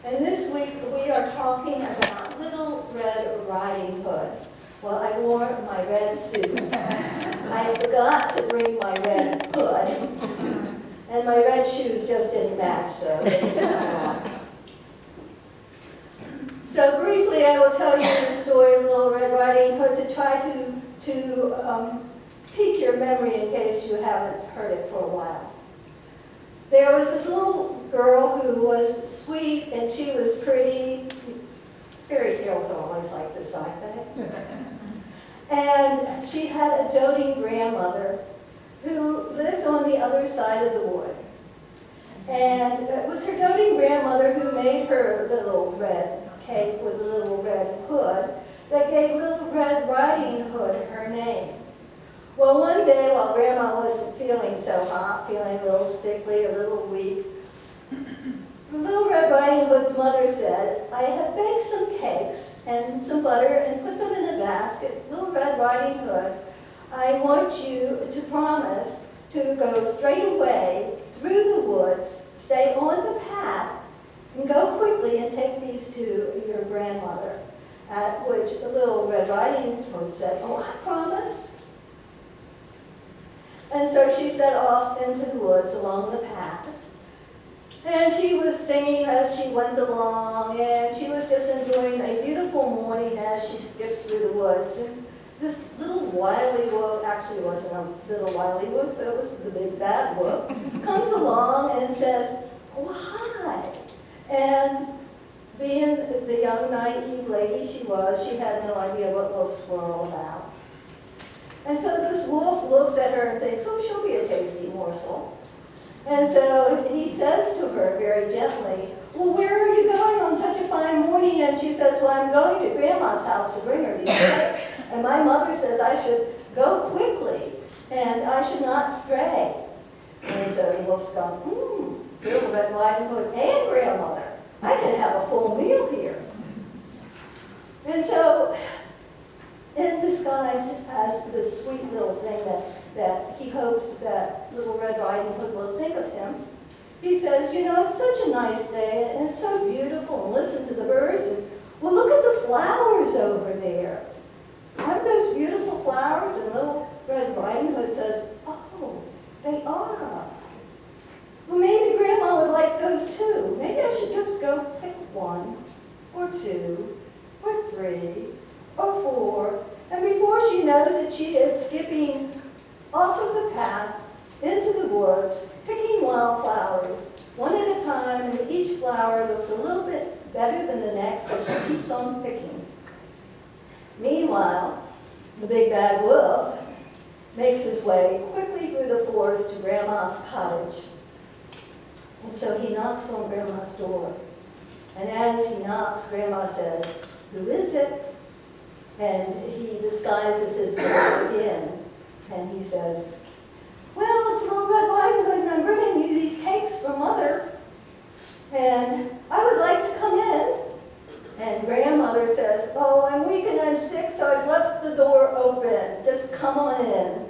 And this week we are talking about Little Red Riding Hood. Well, I wore my red suit. I forgot to bring my red hood. And my red shoes just didn't match, so they didn't come on. So briefly I will tell you the story of Little Red Riding Hood to try to pique your memory in case you haven't heard it for a while. There was this little girl who was sweet and she was pretty. Fairy tales are always like this, aren't they? And she had a doting grandmother who lived on the other side of the wood. And it was her doting grandmother who made her little red cake with a little red hood that gave Little Red Riding Hood her name. Well, one day while Grandma wasn't feeling so hot, feeling a little sickly, a little weak, Little Red Riding Hood's mother said, "I have baked some cakes and some butter and put them in a basket. Little Red Riding Hood, I want you to promise to go straight away through the woods, stay on the path, and go quickly and take these to your grandmother." At which Little Red Riding Hood said, "Oh, I promise." And so she set off into the woods along the path. And she was singing as she went along, and she was just enjoying a beautiful morning as she skipped through the woods. And this little wily wolf, actually it wasn't a little wily wolf, it was the big bad wolf, comes along and says, "Oh, hi." And being the young, naive lady she was, she had no idea what wolves were all about. And so this wolf looks at her and thinks, "Oh, she'll be a tasty morsel." And so he says to her very gently, "Well, where are you going on such a fine morning?" And she says, "Well, I'm going to Grandma's house to bring her these cakes. And my mother says I should go quickly and I should not stray." And so the wolf's gone, Little Red Riding Hood and grandmother. I can have a full meal here. And so, in disguise as the sweet little thing that he hopes that Little Red Riding Hood will think of him, he says, "You know, it's such a nice day and it's so beautiful, and listen to the birds, and well, look at the flowers over there. Aren't those beautiful flowers?" And Little Red Riding Hood says, "Oh, they are. Well, maybe Grandma would like those too. Maybe I should just go pick one, or two, or three, or four." And before she knows it, she is skipping off of the path into the woods, picking wildflowers, one at a time, and each flower looks a little bit better than the next, so she keeps on picking. Meanwhile, the big bad wolf makes his way quickly through the forest to Grandma's cottage. And so he knocks on Grandma's door. And as he knocks, Grandma says, "Who is it?" And he disguises his voice again. And he says, "Well, it's Little Red Riding Hood, and I'm bringing you these cakes from Mother. And I would like to come in." And Grandmother says, "Oh, I'm weak and I'm sick, so I've left the door open. Just come on in."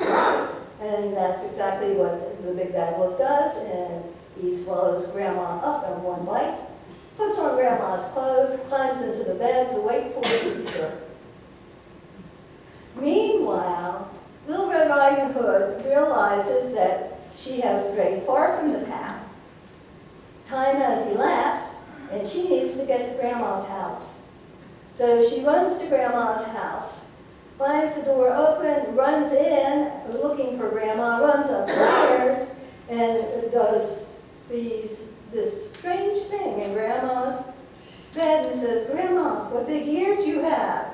And that's exactly what the big bad wolf does. And he swallows Grandma up in one bite, puts on Grandma's clothes, climbs into the bed to wait for the dessert. Meanwhile, Little Red Riding Hood realizes that she has strayed far from the path. Time has elapsed, and she needs to get to Grandma's house. So she runs to Grandma's house, finds the door open, runs in, looking for Grandma, runs upstairs, and sees this strange thing in Grandma's bed and says, "Grandma, what big ears you have.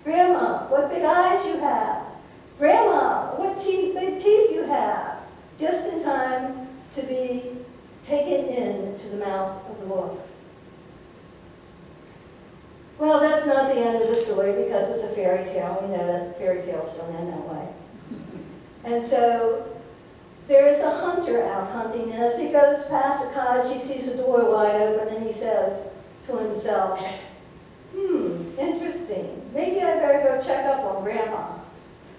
Grandma, what big eyes you have. Grandma, what big teeth you have." Just in time to be taken into the mouth of the wolf. Well, that's not the end of the story because it's a fairy tale. We know that fairy tales don't end that way. And so there is a hunter out hunting, and as he goes past the cottage, he sees the door wide open, and he says to himself, "Interesting. Maybe I better go check up on Grandma."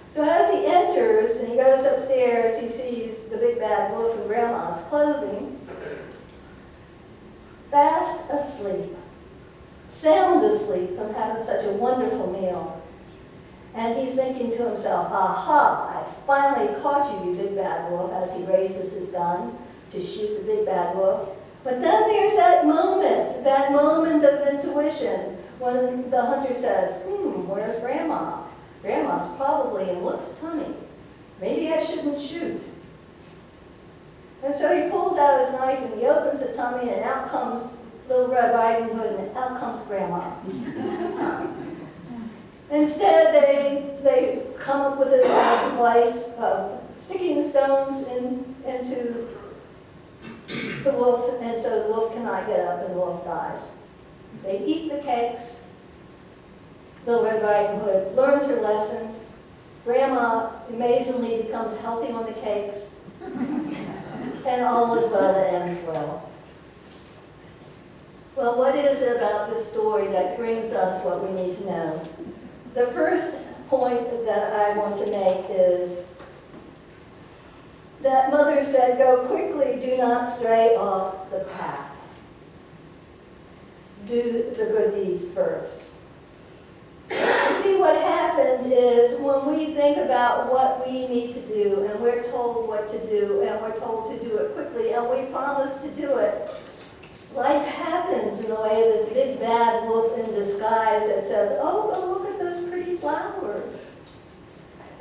So as he enters and he goes upstairs, he sees the big bad wolf in Grandma's clothing. fast asleep, sound asleep from having such a wonderful meal. And he's thinking to himself, aha, I finally caught you, you big bad wolf, as he raises his gun to shoot the big bad wolf. But then there's that moment of intuition, when the hunter says, where's Grandma? Grandma's probably in Wolf's tummy. Maybe I shouldn't shoot. And so he pulls out his knife and he opens the tummy, and out comes Little Red Riding Hood, and out comes Grandma. Instead, they come up with a device of sticking stones into the wolf, and so the wolf cannot get up and the wolf dies. They eat the cakes. Little Red Riding Hood learns her lesson. Grandma amazingly becomes healthy on the cakes. And all is well that ends well. Well, what is it about this story that brings us what we need to know? The first point that I want to make is that Mother said, go quickly, do not stray off the path. Do the good deed first. You see, what happens is when we think about what we need to do, and we're told what to do, and we're told to do it quickly, and we promise to do it, life happens in the way of this big bad wolf in disguise that says, oh, go look at those pretty flowers.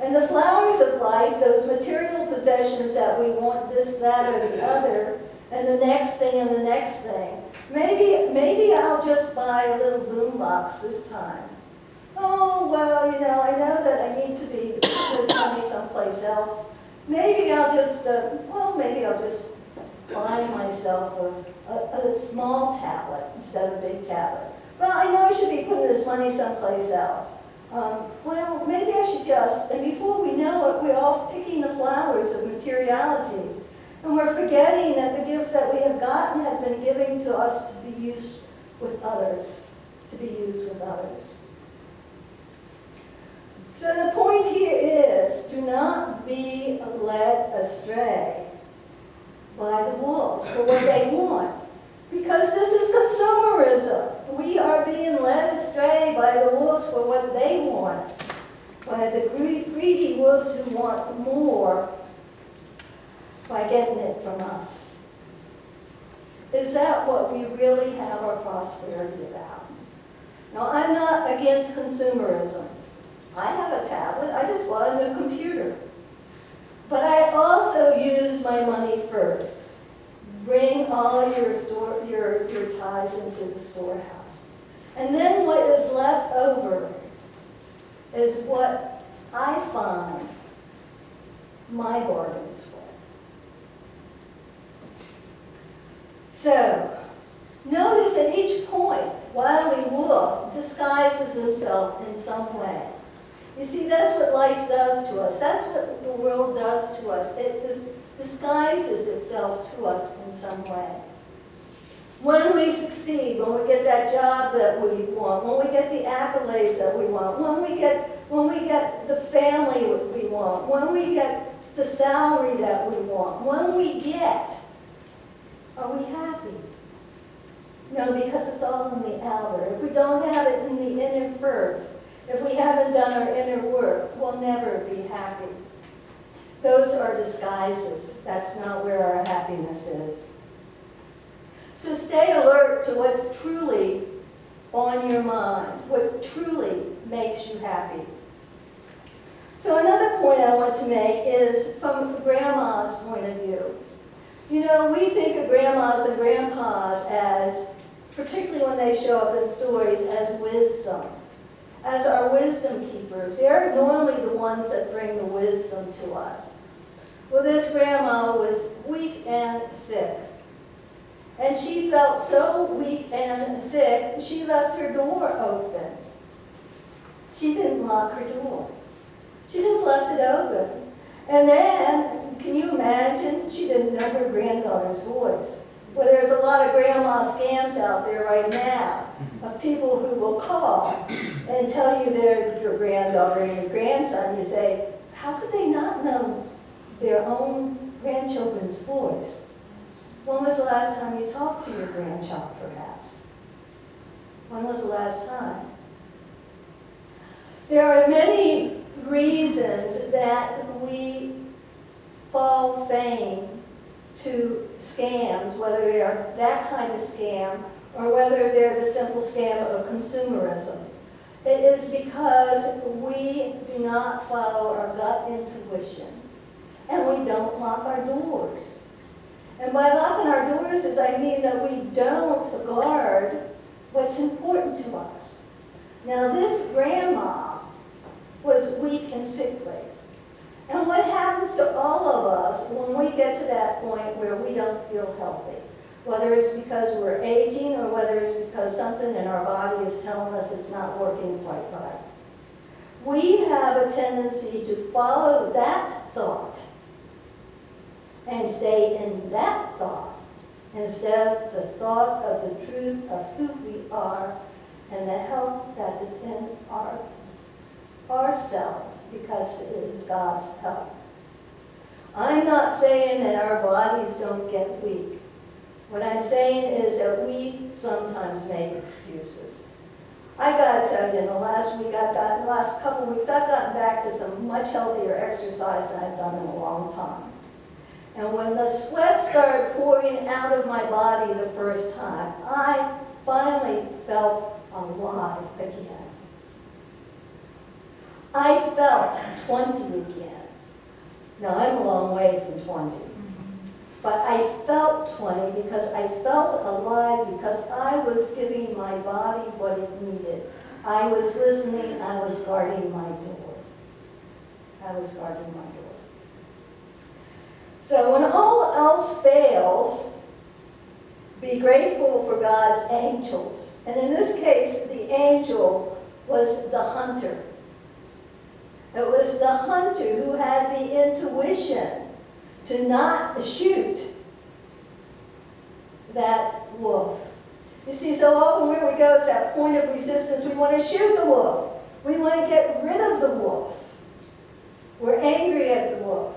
And the flowers of life, those material possessions that we want, this, that, or the other, and the next thing and the next thing. Maybe I'll just buy a little boombox this time. Oh, well, I know that I need to be putting this money someplace else. Maybe I'll just buy myself a small tablet instead of a big tablet. Well, I know I should be putting this money someplace else. Well, maybe I should just, and before we know it, we're off picking the flowers of materiality. And we're forgetting that the gifts that we have gotten have been given to us to be used with others, So the point here is, do not be led astray by the wolves for what they want. Because this is consumerism. We are being led astray by the wolves for what they want. By the greedy wolves who want more by getting it from us. Is that what we really have our prosperity about? Now, I'm not against consumerism. I have a tablet. I just bought a new computer. But I also use my money first. Bring all your tithes into the storehouse. And then what is left over is what I find my bargains for. So, notice at each point, Wily Wolf disguises himself in some way. You see, that's what life does to us. That's what the world does to us. It disguises itself to us in some way. When we succeed, when we get that job that we want, when we get the accolades that we want, when we get the family we want, when we get the salary that we want, are we happy? No, because it's all in the outer. If we don't have it in the inner first, if we haven't done our inner work, we'll never be happy. Those are disguises. That's not where our happiness is. So stay alert to what's truly on your mind, what truly makes you happy. So another point I want to make is from Grandma's point of view. We think of grandmas and grandpas as, particularly when they show up in stories, as wisdom, as our wisdom keepers. They're normally the ones that bring the wisdom to us. Well, this grandma was weak and sick. And she felt so weak and sick, she left her door open. She didn't lock her door. She just left it open. And then, can you imagine? She didn't know her granddaughter's voice. Well, there's a lot of grandma scams out there right now of people who will call and tell you they're your granddaughter and your grandson. You say, how could they not know their own grandchildren's voice? When was the last time you talked to your grandchild, perhaps? When was the last time? There are many reasons that we fall fame to scams, whether they are that kind of scam or whether they're the simple scam of consumerism. It is because we do not follow our gut intuition and we don't lock our doors. And by locking our doors I mean that we don't guard what's important to us. Now this grandma was weak and sickly. And what happens to all of us when we get to that point where we don't feel healthy? Whether it's because we're aging or whether it's because something in our body is telling us it's not working quite right. We have a tendency to follow that thought and stay in that thought instead of the thought of the truth of who we are and the health that is in ourselves, because it is God's health. I'm not saying that our bodies don't get weak. What I'm saying is that we sometimes make excuses. I gotta tell you, in the last couple of weeks, I've gotten back to some much healthier exercise than I've done in a long time. And when the sweat started pouring out of my body the first time, I finally felt alive again. I felt 20 again. Now, I'm a long way from 20. But I felt 20 because I felt alive, because I was giving my body what it needed. I was listening, I was guarding my door. I was guarding my door. So when all else fails, be grateful for God's angels. And in this case, the angel was the hunter. It was the hunter who had the intuition to not shoot that wolf. You see, so often where we go, it's that point of resistance. We want to shoot the wolf. We want to get rid of the wolf. We're angry at the wolf.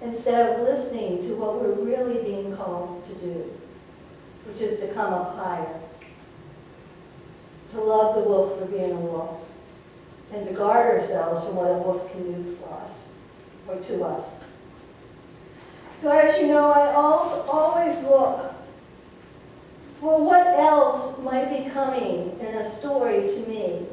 Instead of listening to what we're really being called to do, which is to come up higher. To love the wolf for being a wolf, and to guard ourselves from what a wolf can do for us, or to us. So as you know, I always look for what else might be coming in a story to me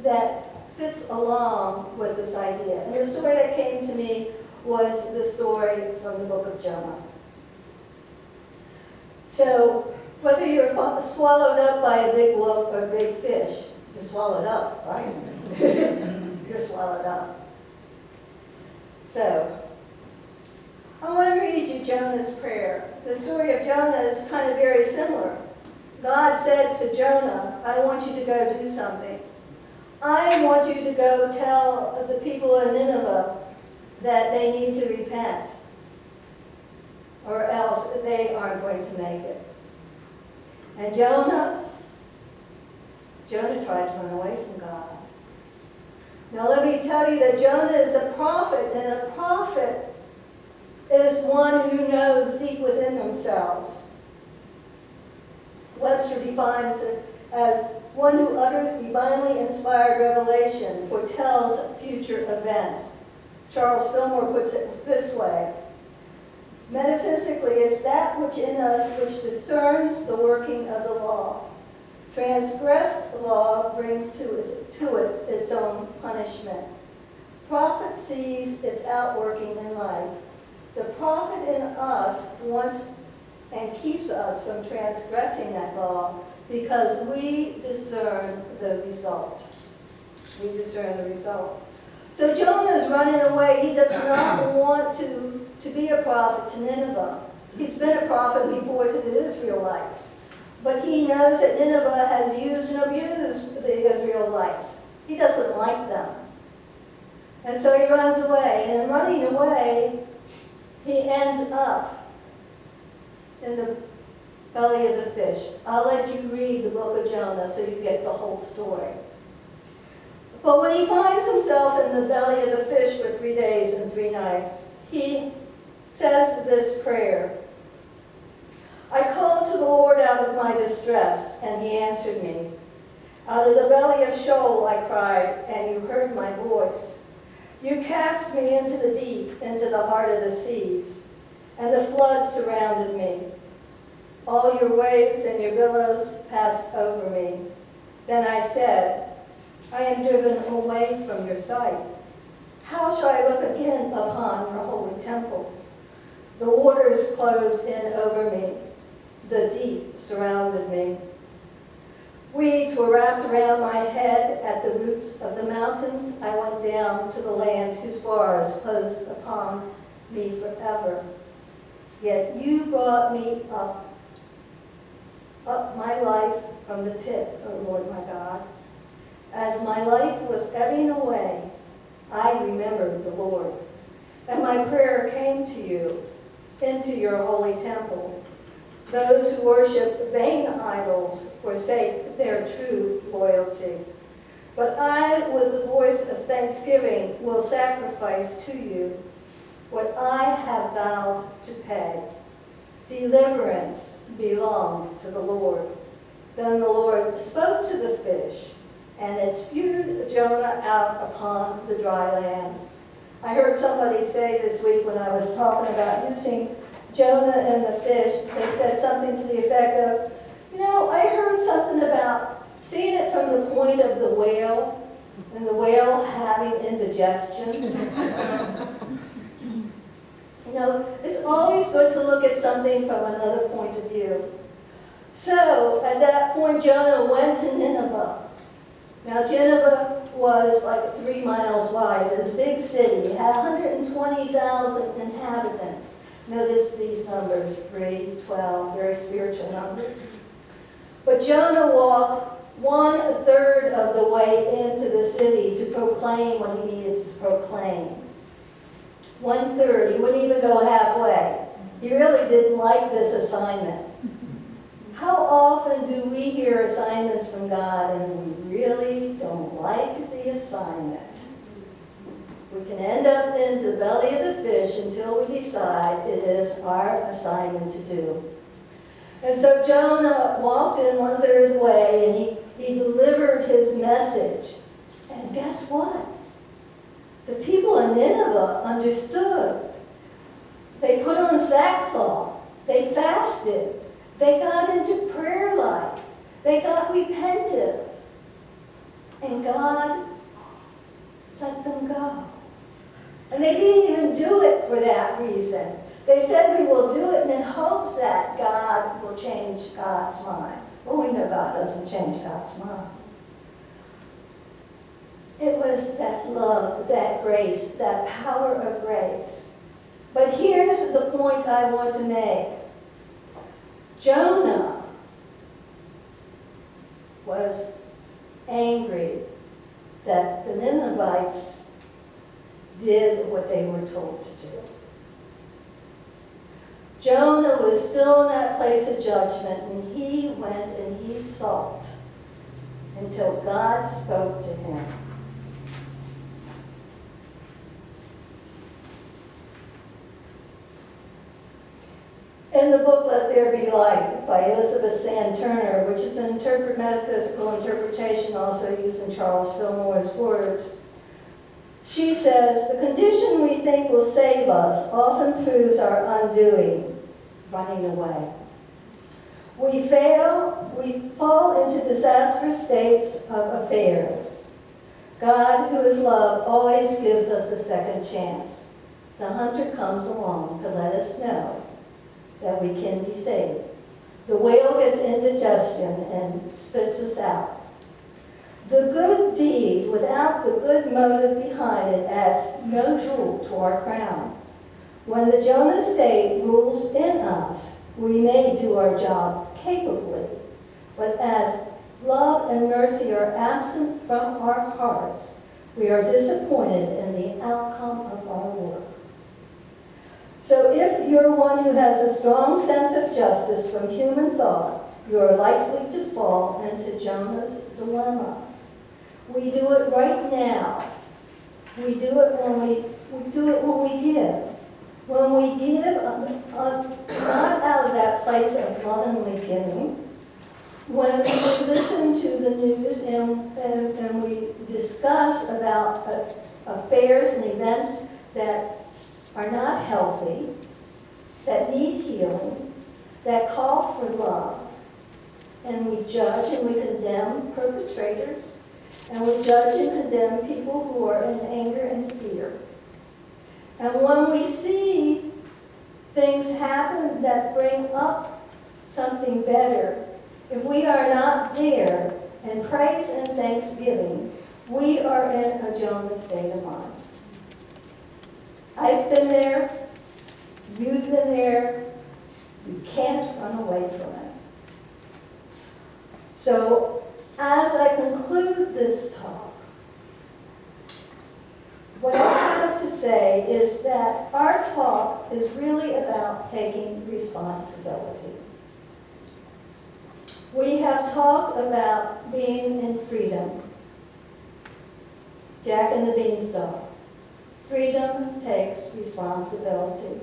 that fits along with this idea. And the story that came to me was the story from the book of Jonah. So, whether you're swallowed up by a big wolf or a big fish, you're swallowed up, right? You're swallowed up. So, I want to read you Jonah's prayer. The story of Jonah is kind of very similar. God said to Jonah, I want you to go do something. I want you to go tell the people in Nineveh that they need to repent, or else they aren't going to make it. And Jonah tried to run away from God. Now let me tell you that Jonah is a prophet, and a prophet is one who knows deep within themselves. Webster defines it as one who utters divinely inspired revelation, foretells future events. Charles Fillmore puts it this way: metaphysically, it's that which in us which discerns the working of the law. Transgressed law brings to it its own punishment. Prophet sees its outworking in life. The prophet in us wants and keeps us from transgressing that law because we discern the result. We discern the result. So Jonah is running away. He does not want to be a prophet to Nineveh. He's been a prophet before to the Israelites. But he knows that Nineveh has used and abused the Israelites. He doesn't like them. And so he runs away. And in running away, he ends up in the belly of the fish. I'll let you read the book of Jonah so you get the whole story. But when he finds himself in the belly of the fish for 3 days and 3 nights, he says this prayer. I called to the Lord out of my distress, and he answered me. Out of the belly of Sheol I cried, and you heard my voice. You cast me into the deep, into the heart of the seas, and the flood surrounded me. All your waves and your billows passed over me. Then I said, I am driven away from your sight. How shall I look again upon your holy temple? The waters closed in over me. The deep surrounded me. Weeds were wrapped around my head at the roots of the mountains. I went down to the land whose bars closed upon me forever. Yet you brought me up my life from the pit, O Lord my God. As my life was ebbing away, I remembered the Lord, and my prayer came to you into your holy temple. Those who worship vain idols forsake their true loyalty. But I, with the voice of thanksgiving, will sacrifice to you what I have vowed to pay. Deliverance belongs to the Lord. Then the Lord spoke to the fish, and it spewed Jonah out upon the dry land. I heard somebody say this week when I was talking about using Jonah and the fish, they said something to the effect of, I heard something about seeing it from the point of the whale, and the whale having indigestion. It's always good to look at something from another point of view. So, at that point, Jonah went to Nineveh. Now, Nineveh was like 3 miles wide. It was a big city. It had 120,000 inhabitants. Notice these numbers, 3, 12, very spiritual numbers. But Jonah walked 1/3 of the way into the city to proclaim what he needed to proclaim. 1/3. He wouldn't even go halfway. He really didn't like this assignment. How often do we hear assignments from God and we really don't like the assignment? We can end up in the belly of the fish until we decide it is our assignment to do. And so Jonah walked in 1/3 of the way, and he delivered his message. And guess what? The people in Nineveh understood. They put on sackcloth. They fasted. They got into prayer life. They got repentive. And God let them go. And they didn't even do it for that reason. They said, we will do it in hopes that God will change God's mind. Well, we know God doesn't change God's mind. It was that love, that grace, that power of grace. But here's the point I want to make. Jonah was angry that the Ninevites did what they were told to do. Jonah was still in that place of judgment, and he went and he sulked until God spoke to him. In the book Let There Be Light by Elizabeth Sand Turner, which is an metaphysical interpretation also using Charles Fillmore's words, she says, the condition we think will save us often proves our undoing, running away. We fail, we fall into disastrous states of affairs. God, who is love, always gives us a second chance. The hunter comes along to let us know that we can be saved. The whale gets indigestion and spits us out. The good deed without the good motive behind it adds no jewel to our crown. When the Jonah state rules in us, we may do our job capably, but as love and mercy are absent from our hearts, we are disappointed in the outcome of our work. So if you're one who has a strong sense of justice from human thought, you are likely to fall into Jonah's dilemma. We do it right now. We do it when we give. When we give, not out of that place of lovingly giving, when we listen to the news and we discuss about affairs and events that are not healthy, that need healing, that call for love, and we judge and we condemn perpetrators, and we judge and condemn people who are in anger and fear. And when we see things happen that bring up something better, if we are not there in praise and thanksgiving, we are in a Jonah state of mind. I've been there. You've been there. You can't run away from it. So, as I conclude this talk, what I have to say is that our talk is really about taking responsibility. We have talked about being in freedom. Jack and the Beanstalk. Freedom takes responsibility.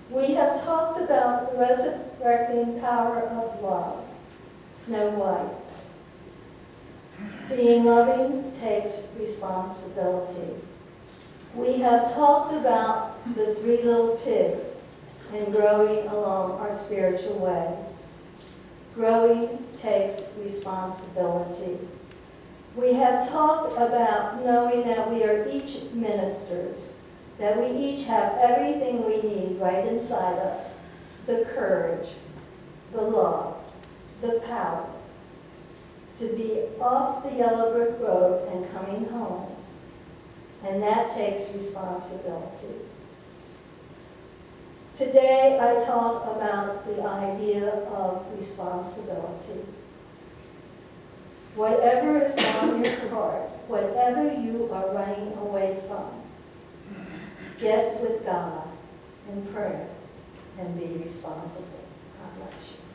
We have talked about the resurrecting power of love. Snow White. Being loving takes responsibility. We have talked about the 3 little pigs and growing along our spiritual way. Growing takes responsibility. We have talked about knowing that we are each ministers, that we each have everything we need right inside us, the courage, the love, the power to be off the yellow brick road and coming home. And that takes responsibility. Today I talk about the idea of responsibility. Whatever is on your heart, whatever you are running away from, get with God in prayer and be responsible. God bless you.